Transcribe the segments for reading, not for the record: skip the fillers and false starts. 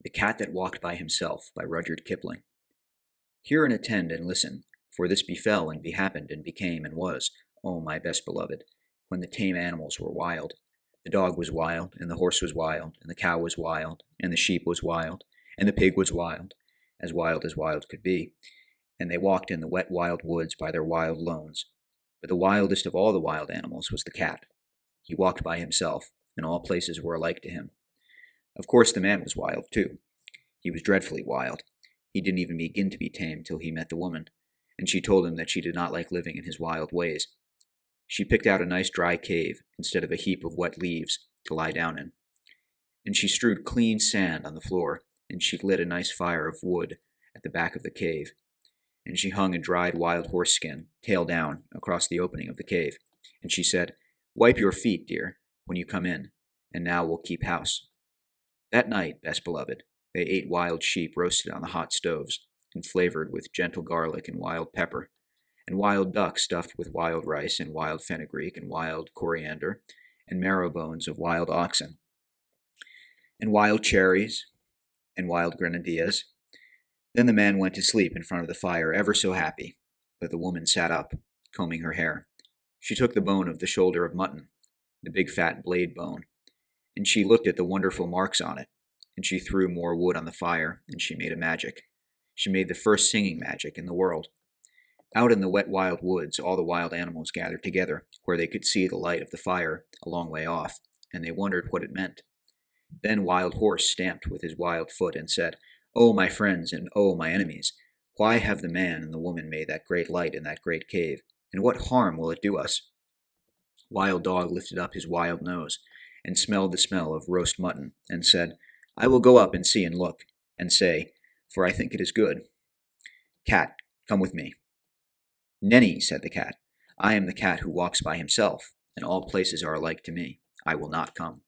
The Cat That Walked by Himself by Rudyard Kipling. Hear and attend and listen, for this befell and behappened and became and was, O my best beloved, when the tame animals were wild. The dog was wild, and the horse was wild, and the cow was wild, and the sheep was wild, and the pig was wild as wild could be, and they walked in the wet wild woods by their wild lones. But the wildest of all the wild animals was the cat. He walked by himself, and all places were alike to him. Of course the man was wild, too. He was dreadfully wild. He didn't even begin to be tame till he met the woman, and she told him that she did not like living in his wild ways. She picked out a nice dry cave instead of a heap of wet leaves to lie down in, and she strewed clean sand on the floor, and she lit a nice fire of wood at the back of the cave, and she hung a dried wild horse skin, tail down, across the opening of the cave, and she said, "Wipe your feet, dear, when you come in, and now we'll keep house." That night, best beloved, they ate wild sheep roasted on the hot stoves, and flavored with gentle garlic and wild pepper, and wild duck stuffed with wild rice and wild fenugreek and wild coriander, and marrow bones of wild oxen, and wild cherries, and wild grenadillas. Then the man went to sleep in front of the fire, ever so happy, but the woman sat up, combing her hair. She took the bone of the shoulder of mutton, the big fat blade bone, and she looked at the wonderful marks on it, and she threw more wood on the fire, and she made a magic. She made the first singing magic in the world. Out in the wet wild woods, all the wild animals gathered together, where they could see the light of the fire a long way off, and they wondered what it meant. Then Wild Horse stamped with his wild foot and said, "O my friends, and O my enemies, why have the man and the woman made that great light in that great cave, and what harm will it do us?" Wild Dog lifted up his wild nose, and smelled the smell of roast mutton, and said, "I will go up and see and look, and say, for I think it is good." "Cat, come with me." "Nenny," said the cat, "I am the cat who walks by himself, and all places are alike to me. I will not come."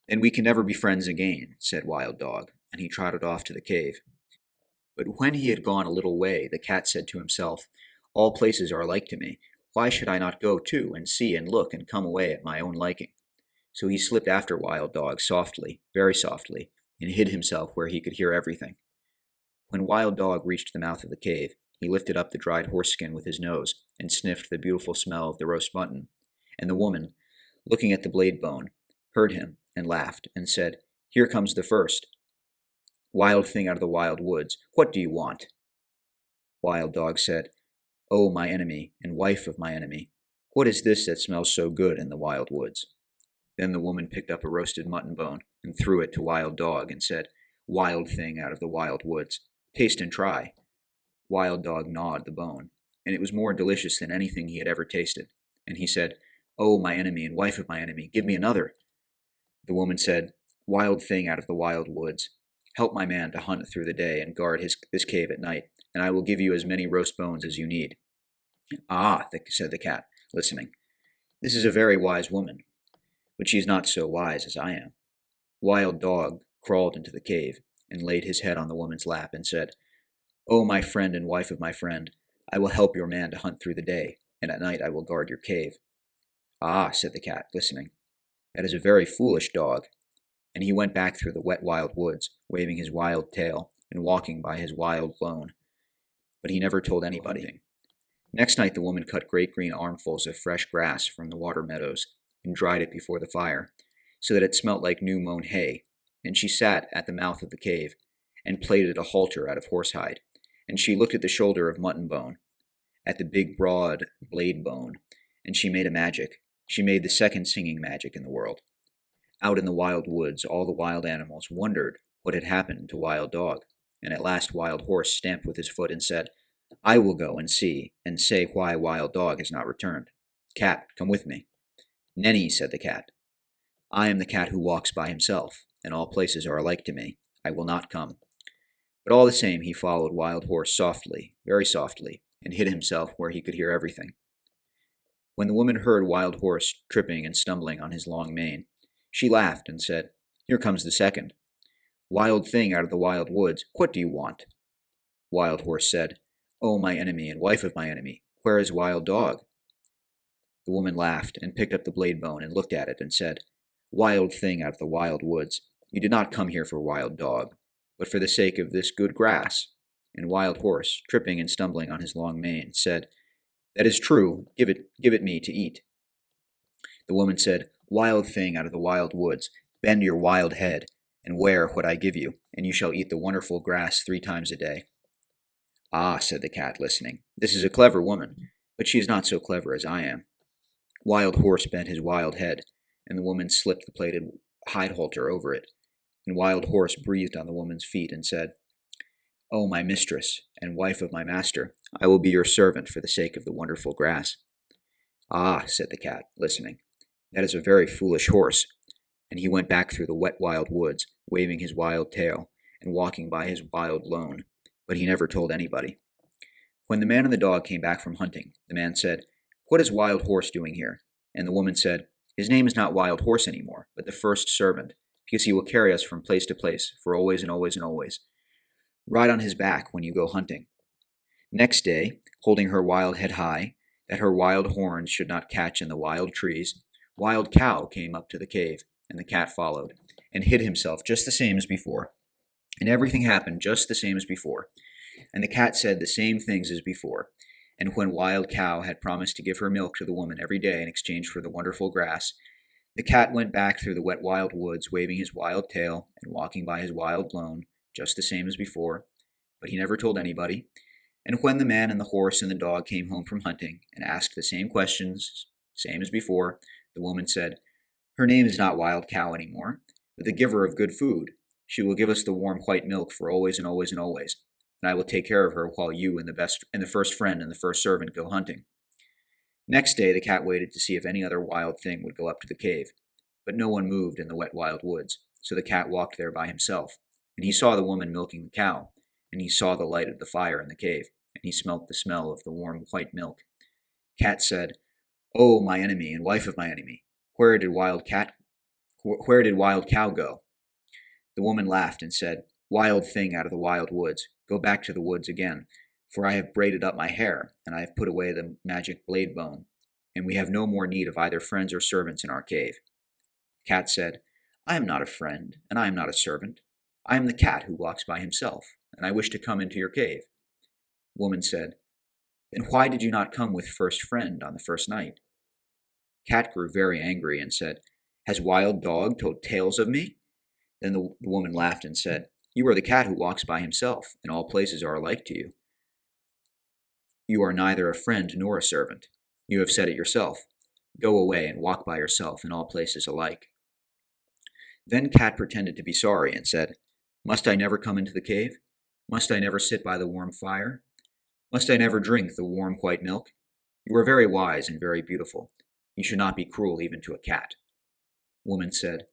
"Then we can never be friends again," said Wild Dog, and he trotted off to the cave. But when he had gone a little way, the cat said to himself, "All places are alike to me. Why should I not go too, and see and look and come away at my own liking?" So he slipped after Wild Dog softly, very softly, and hid himself where he could hear everything. When Wild Dog reached the mouth of the cave, he lifted up the dried horse skin with his nose, and sniffed the beautiful smell of the roast mutton. And the woman, looking at the blade bone, heard him, and laughed, and said, "Here comes the first. Wild thing out of the wild woods, what do you want?" Wild Dog said, "O my enemy, and wife of my enemy, what is this that smells so good in the wild woods?" Then the woman picked up a roasted mutton bone, and threw it to Wild Dog, and said, "Wild thing out of the wild woods, taste and try." Wild Dog gnawed the bone, and it was more delicious than anything he had ever tasted. And he said, "O my enemy, and wife of my enemy, give me another." The woman said, "Wild thing out of the wild woods, help my man to hunt through the day and guard this cave at night, and I will give you as many roast bones as you need." "Ah," said the cat, listening, "this is a very wise woman, but she is not so wise as I am." Wild Dog crawled into the cave, and laid his head on the woman's lap, and said, "O my friend and wife of my friend, I will help your man to hunt through the day, and at night I will guard your cave." "Ah," said the cat, listening, "that is a very foolish dog." And he went back through the wet wild woods, waving his wild tail, and walking by his wild lone. But he never told anybody. Next night the woman cut great green armfuls of fresh grass from the water meadows, and dried it before the fire, so that it smelt like new-mown hay, and she sat at the mouth of the cave, and plaited a halter out of horsehide, and she looked at the shoulder of mutton bone, at the big broad blade bone, and she made a magic. She made the second singing magic in the world. Out in the wild woods, all the wild animals wondered what had happened to Wild Dog, and at last Wild Horse stamped with his foot and said, "I will go and see, and say why Wild Dog has not returned. Cat, come with me." "Nenny," said the cat, "I am the cat who walks by himself, and all places are alike to me. I will not come." But all the same he followed Wild Horse softly, very softly, and hid himself where he could hear everything. When the woman heard Wild Horse tripping and stumbling on his long mane, she laughed and said, "Here comes the second. Wild thing out of the wild woods, what do you want?" Wild Horse said, "O my enemy and wife of my enemy, where is Wild Dog?" The woman laughed, and picked up the blade bone, and looked at it, and said, "Wild thing out of the wild woods, You did not come here for wild dog, but for the sake of this good grass. And Wild Horse, tripping and stumbling on his long mane, said, That is true. Give it me to eat. The woman said, Wild thing out of the wild woods, bend your wild head, and wear what I give you, and you shall eat the wonderful grass 3 times a day. Ah, said the cat, listening, this is a clever woman, but she is not so clever as I am. Wild Horse bent his wild head, and the woman slipped the plaited hide halter over it, and Wild Horse breathed on the woman's feet and said, O my mistress, and wife of my master, I will be your servant for the sake of the wonderful grass. Ah, said the cat, listening, that is a very foolish horse. And he went back through the wet wild woods, waving his wild tail, and walking by his wild lone, but he never told anybody. When the man and the dog came back from hunting, the man said, What is Wild Horse doing here? And the woman said, His name is not Wild Horse any more, but the first servant, because he will carry us from place to place, for always and always and always. Ride on his back when you go hunting. Next day, holding her wild head high, that her wild horns should not catch in the wild trees, Wild Cow came up to the cave, and the cat followed, and hid himself just the same as before. And everything happened just the same as before. And the cat said the same things as before. And when Wild Cow had promised to give her milk to the woman every day in exchange for the wonderful grass, the cat went back through the wet wild woods, waving his wild tail and walking by his wild lone, just the same as before. But he never told anybody. And when the man and the horse and the dog came home from hunting and asked the same questions, same as before, the woman said, Her name is not Wild Cow any more, but the giver of good food. She will give us the warm white milk for always and always and always, and I will take care of her while you and the first friend and the first servant go hunting. Next day the cat waited to see if any other wild thing would go up to the cave, but no one moved in the wet wild woods, so the cat walked there by himself, and he saw the woman milking the cow, and he saw the light of the fire in the cave, and he smelt the smell of the warm white milk. Cat said, Oh, my enemy and wife of my enemy, where did Wild Cow go? The woman laughed and said, Wild thing out of the wild woods, go back to the woods again, for I have braided up my hair, and I have put away the magic blade bone, and we have no more need of either friends or servants in our cave. Cat said, I am not a friend, and I am not a servant. I am the cat who walks by himself, and I wish to come into your cave. Woman said, Then why did you not come with first friend on the first night? Cat grew very angry and said, Has Wild Dog told tales of me? Then the woman laughed and said, You are the cat who walks by himself, and all places are alike to you. You are neither a friend nor a servant. You have said it yourself. Go away and walk by yourself in all places alike. Then Cat pretended to be sorry and said, Must I never come into the cave? Must I never sit by the warm fire? Must I never drink the warm white milk? You are very wise and very beautiful. You should not be cruel even to a cat. Woman said,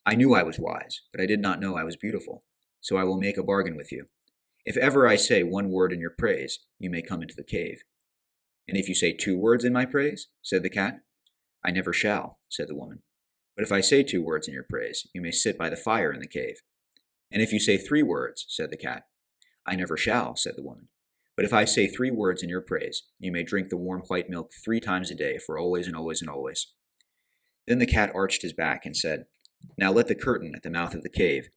I knew I was wise, but I did not know I was beautiful, so I will make a bargain with you. If ever I say one word in your praise, you may come into the cave. And if you say 2 words in my praise, said the cat, I never shall, said the woman. But if I say 2 words in your praise, you may sit by the fire in the cave. And if you say 3 words, said the cat, I never shall, said the woman. But if I say 3 words in your praise, you may drink the warm white milk 3 times a day for always and always and always. Then the cat arched his back and said, Now let the curtain at the mouth of the cave,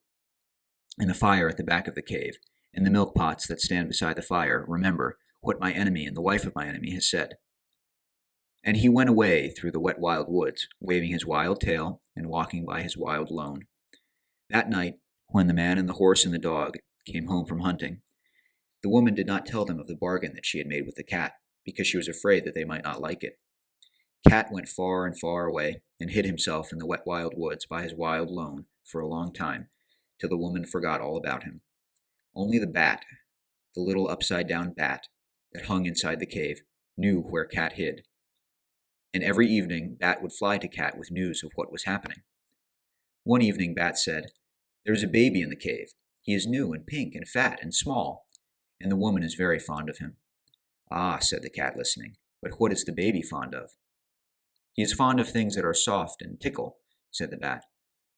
and the fire at the back of the cave, and the milk pots that stand beside the fire remember what my enemy and the wife of my enemy has said. And he went away through the wet wild woods, waving his wild tail and walking by his wild lone. That night, when the man and the horse and the dog came home from hunting, the woman did not tell them of the bargain that she had made with the cat, because she was afraid that they might not like it. Cat went far and far away, and hid himself in the wet wild woods by his wild lone for a long time, till the woman forgot all about him. Only the bat, the little upside-down bat that hung inside the cave, knew where Cat hid. And every evening Bat would fly to Cat with news of what was happening. One evening Bat said, There is a baby in the cave. He is new and pink and fat and small, and the woman is very fond of him. Ah, said the cat, listening, but what is the baby fond of? He is fond of things that are soft and tickle, said the bat.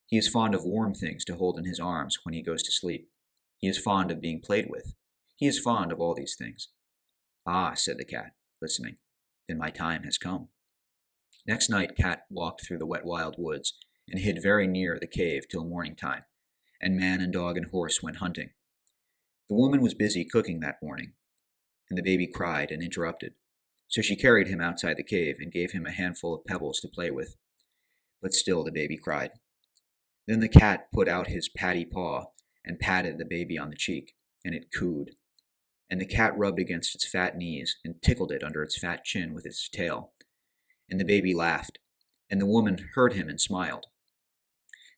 He is fond of warm things to hold in his arms when he goes to sleep. He is fond of being played with. He is fond of all these things. Ah, said the cat, listening, then my time has come. Next night Cat walked through the wet wild woods and hid very near the cave till morning time, and man and dog and horse went hunting. The woman was busy cooking that morning, and the baby cried and interrupted. So she carried him outside the cave and gave him a handful of pebbles to play with. But still the baby cried. Then the cat put out his patty paw and patted the baby on the cheek, and it cooed. And the cat rubbed against its fat knees and tickled it under its fat chin with its tail. And the baby laughed, and the woman heard him and smiled.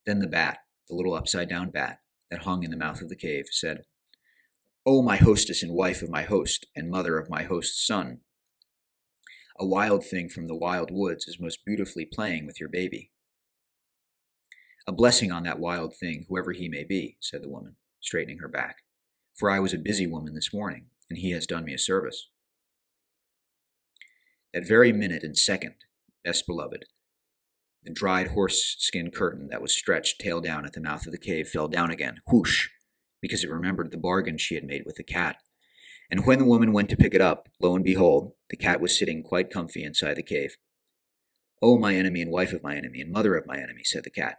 Then the bat, the little upside-down bat that hung in the mouth of the cave, said, "O my hostess and wife of my host, and mother of my host's son, a wild thing from the wild woods is most beautifully playing with your baby." "A blessing on that wild thing, whoever he may be," said the woman, straightening her back, "for I was a busy woman this morning, and he has done me a service." That very minute and second, best beloved, the dried horse-skin curtain that was stretched tail down at the mouth of the cave fell down again, whoosh, because it remembered the bargain she had made with the cat. And when the woman went to pick it up, lo and behold, the cat was sitting quite comfy inside the cave. "O my enemy and wife of my enemy and mother of my enemy," said the cat,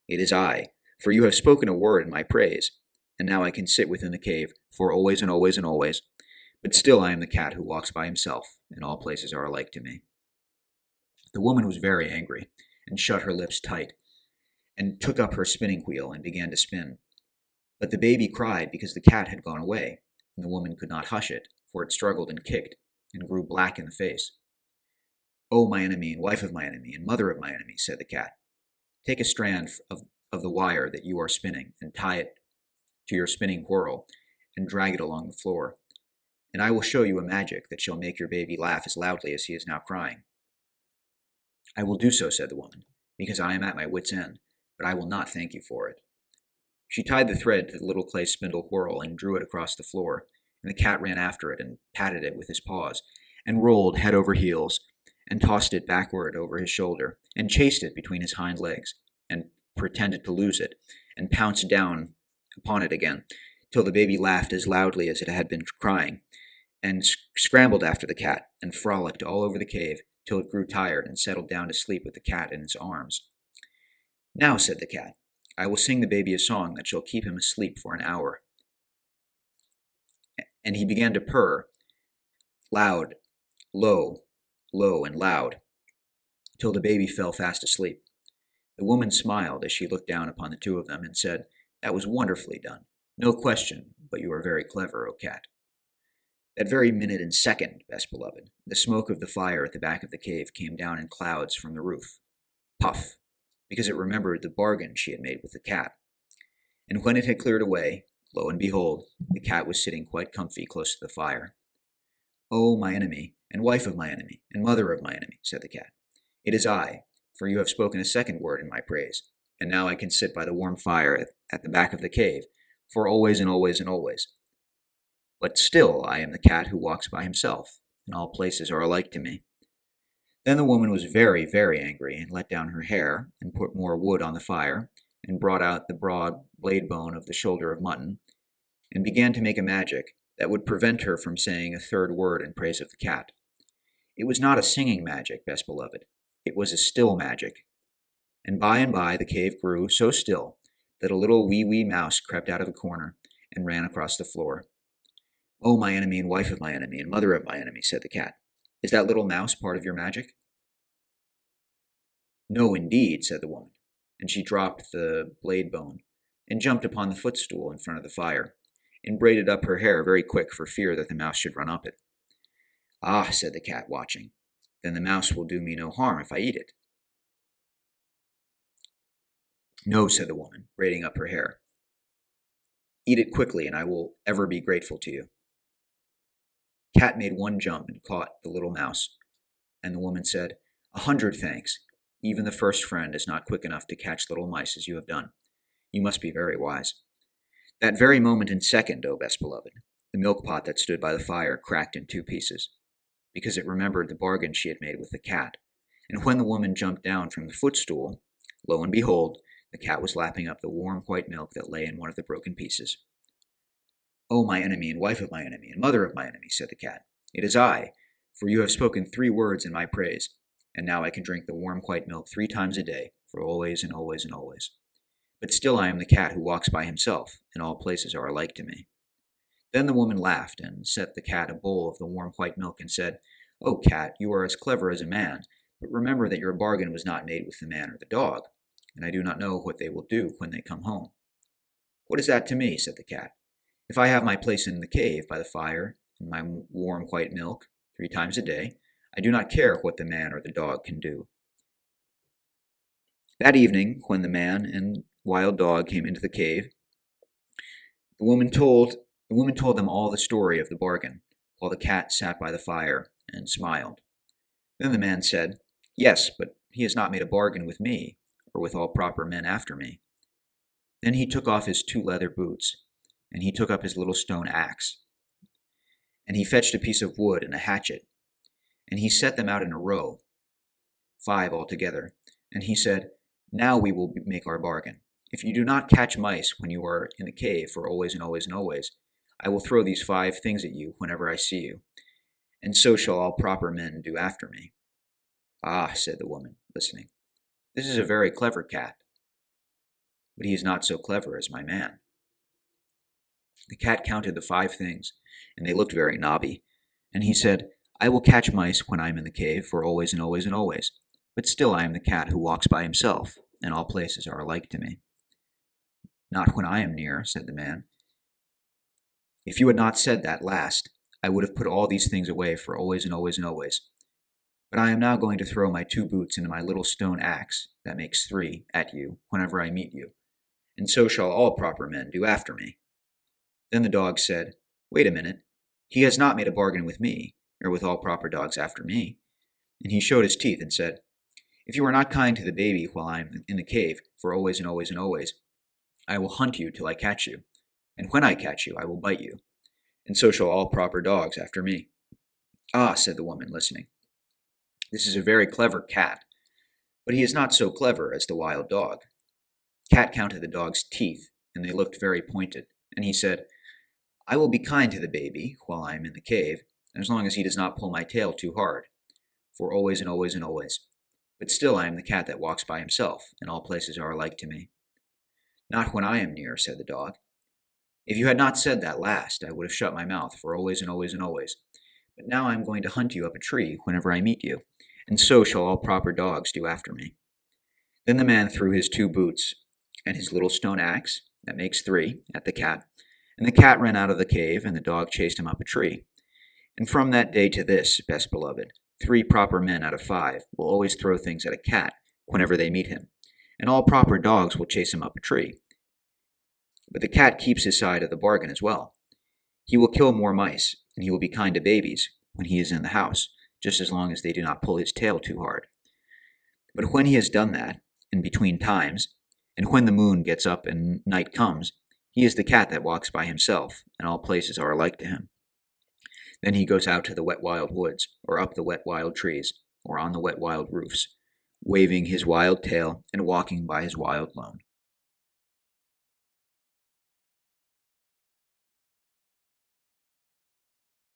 "it is I, for you have spoken a word in my praise, and now I can sit within the cave for always and always and always. But still I am the cat who walks by himself, and all places are alike to me." The woman was very angry, and shut her lips tight, and took up her spinning wheel and began to spin. But the baby cried because the cat had gone away, and the woman could not hush it, for it struggled and kicked, and grew black in the face. "O my enemy and wife of my enemy and mother of my enemy," said the cat, "take a strand of the wire that you are spinning, and tie it to your spinning whorl, and drag it along the floor, and I will show you a magic that shall make your baby laugh as loudly as he is now crying." "I will do so," said the woman, "because I am at my wit's end, but I will not thank you for it." She tied the thread to the little clay spindle whorl and drew it across the floor, and the cat ran after it and patted it with his paws, and rolled head over heels, and tossed it backward over his shoulder, and chased it between his hind legs, and pretended to lose it, and pounced down upon it again, till the baby laughed as loudly as it had been crying, and scrambled after the cat, and frolicked all over the cave, till it grew tired and settled down to sleep with the cat in its arms. "Now," said the cat, "I will sing the baby a song that shall keep him asleep for an hour." And he began to purr, loud, low, low, and loud, till the baby fell fast asleep. The woman smiled as she looked down upon the two of them, and said, "That was wonderfully done. No question, but you are very clever, O cat." That very minute and second, best beloved, the smoke of the fire at the back of the cave came down in clouds from the roof. Puff, because it remembered the bargain she had made with the cat. And when it had cleared away, lo and behold, the cat was sitting quite comfy close to the fire. "O my enemy, and wife of my enemy, and mother of my enemy," said the cat, "it is I, for you have spoken a second word in my praise, and now I can sit by the warm fire at the back of the cave, for always and always and always. But still I am the cat who walks by himself, and all places are alike to me." Then the woman was very, very angry, and let down her hair, and put more wood on the fire, and brought out the broad blade bone of the shoulder of mutton, and began to make a magic that would prevent her from saying a third word in praise of the cat. It was not a singing magic, best beloved. It was a still magic. And by the cave grew so still that a little wee mouse crept out of a corner and ran across the floor. "O my enemy and wife of my enemy and mother of my enemy," said the cat, "is that little mouse part of your magic?" "No, indeed," said the woman, and she dropped the blade bone and jumped upon the footstool in front of the fire, and braided up her hair very quick for fear that the mouse should run up it. "Ah," said the cat, watching, "then the mouse will do me no harm if I eat it." "No," said the woman, braiding up her hair. "Eat it quickly, and I will ever be grateful to you." Cat made one jump and caught the little mouse, and the woman said, "100 thanks. Even the first friend is not quick enough to catch little mice as you have done. You must be very wise." That very moment and second, O best beloved, the milk pot that stood by the fire cracked in 2 pieces, because it remembered the bargain she had made with the cat, and when the woman jumped down from the footstool, lo and behold, the cat was lapping up the warm white milk that lay in one of the broken pieces. "O my enemy and wife of my enemy and mother of my enemy," said the cat, "it is I, for you have spoken 3 words in my praise, and now I can drink the warm white milk 3 times a day, for always and always and always. but still I am the cat who walks by himself, and all places are alike to me." Then the woman laughed and set the cat a bowl of the warm white milk and said, "Oh, cat, you are as clever as a man, but remember that your bargain was not made with the man or the dog, and I do not know what they will do when they come home." "What is that to me?" said the cat. "If I have my place in the cave by the fire and my warm white milk 3 times a day, I do not care what the man or the dog can do." That evening, when the man and wild dog came into the cave, the woman told them all the story of the bargain, while the cat sat by the fire and smiled. Then the man said, "Yes, but he has not made a bargain with me, or with all proper men after me." Then he took off his 2 leather boots, and he took up his little stone axe, and he fetched a piece of wood and a hatchet, and he set them out in a row, 5 altogether, and he said, "Now we will make our bargain. If you do not catch mice when you are in the cave for always and always and always, I will throw these 5 things at you whenever I see you, and so shall all proper men do after me." "Ah," said the woman, listening, "this is a very clever cat, but he is not so clever as my man." The cat counted the 5 things, and they looked very knobby, and he said, "I will catch mice when I am in the cave for always and always and always, but still I am the cat who walks by himself, and all places are alike to me." "Not when I am near," said the man. "If you had not said that last, I would have put all these things away for always and always and always. But I am now going to throw my 2 boots into my little stone axe, that makes 3, at you whenever I meet you, and so shall all proper men do after me." Then the dog said, "Wait a minute. He has not made a bargain with me, or with all proper dogs after me." And he showed his teeth and said, "If you are not kind to the baby while I am in the cave for always and always and always, I will hunt you till I catch you, and when I catch you, I will bite you, and so shall all proper dogs after me." "Ah," said the woman, listening, "this is a very clever cat, but he is not so clever as the wild dog." Cat counted the dog's teeth, and they looked very pointed, and he said, "I will be kind to the baby while I am in the cave, as long as he does not pull my tail too hard, for always and always and always. But still I am the cat that walks by himself, and all places are alike to me." "Not when I am near," said the dog. "If you had not said that last, I would have shut my mouth for always and always and always. But now I am going to hunt you up a tree whenever I meet you, and so shall all proper dogs do after me." Then the man threw his 2 boots and his little stone axe, that makes 3, at the cat, and the cat ran out of the cave, and the dog chased him up a tree. And from that day to this, best beloved, 3 proper men out of 5 will always throw things at a cat whenever they meet him, and all proper dogs will chase him up a tree. But the cat keeps his side of the bargain as well. He will kill more mice, and he will be kind to babies when he is in the house, just as long as they do not pull his tail too hard. But when he has done that, in between times, and when the moon gets up and night comes, he is the cat that walks by himself, and all places are alike to him. Then he goes out to the wet wild woods, or up the wet wild trees, or on the wet wild roofs, waving his wild tail and walking by his wild lone.